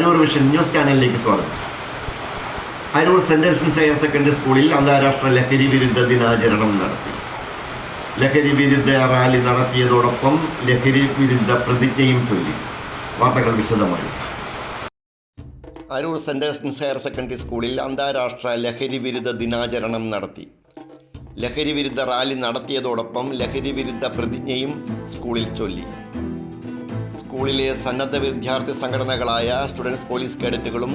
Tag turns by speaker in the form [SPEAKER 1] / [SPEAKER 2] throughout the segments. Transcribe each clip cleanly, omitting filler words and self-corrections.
[SPEAKER 1] Aroor vision news ചാനലിലേക്ക് സ്വാഗതം. Aroor saint Joseph higher secondary സ്കൂളിൽ അന്താരാഷ്ട്ര ലഹരി വിരുദ്ധ ദിനാചരണം നടത്തി. ലഹരി വിരുദ്ധ റാലി നടത്തിയതോടൊപ്പം ലഹരി വിരുദ്ധ പ്രതിജ്ഞയും ചൊല്ലി. വാർത്തകൾ വിശദമായി. Aroor saint Joseph higher secondary സ്കൂളിൽ അന്താരാഷ്ട്ര ലഹരി വിരുദ്ധ ദിനാചരണം നടത്തി. ലഹരി വിരുദ്ധ റാലി നടത്തിയതോടൊപ്പം ലഹരി വിരുദ്ധ പ്രതിജ്ഞയും സ്കൂളിൽ ചൊല്ലി. സ്കൂളിലെ സന്നദ്ധ വിദ്യാർത്ഥി സംഘടനകളായ സ്റ്റുഡൻസ് പോലീസ് കേഡറ്റുകളും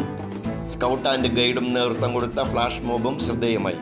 [SPEAKER 1] സ്കൗട്ട് ആൻഡ് ഗൈഡും നേതൃത്വം കൊടുത്ത ഫ്ലാഷ് മോബും ശ്രദ്ധേയമായി.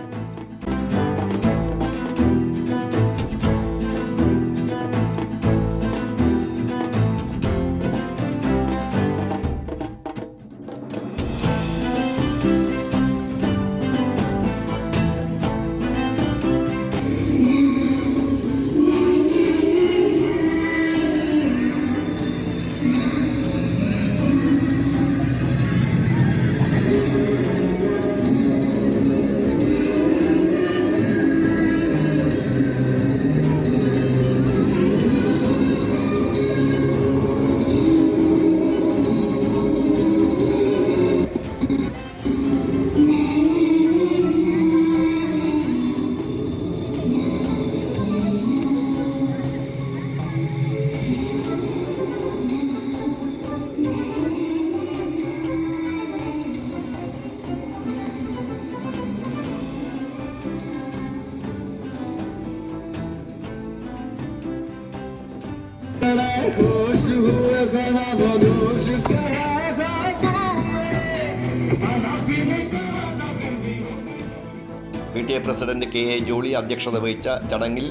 [SPEAKER 1] PTA പ്രസിഡന്റ് KA ജോളി അധ്യക്ഷത വഹിച്ച ചടങ്ങിൽ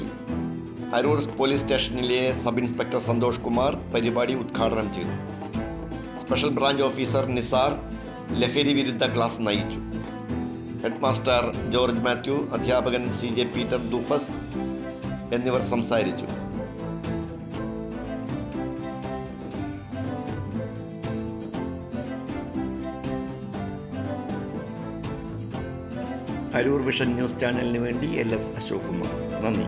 [SPEAKER 1] അരൂർ പോലീസ് സ്റ്റേഷനിലെ സബ് ഇൻസ്പെക്ടർ സന്തോഷ് കുമാർ പരിപാടി ഉദ്ഘാടനം ചെയ്തു. സ്പെഷ്യൽ ബ്രാഞ്ച് ഓഫീസർ നിസാർ ലഹരി വിരുദ്ധ ക്ലാസ് നയിച്ചു. ഹെഡ് മാസ്റ്റർ ജോർജ് മാത്യു, അധ്യാപകൻ CJ പീറ്റർ ദുഫസ് എന്നിവർ സംസാരിച്ചു. അരൂർ വിഷൻ ന്യൂസ് ചാനലിന് വേണ്ടി LS അശോക് കുമാർ. നന്ദി.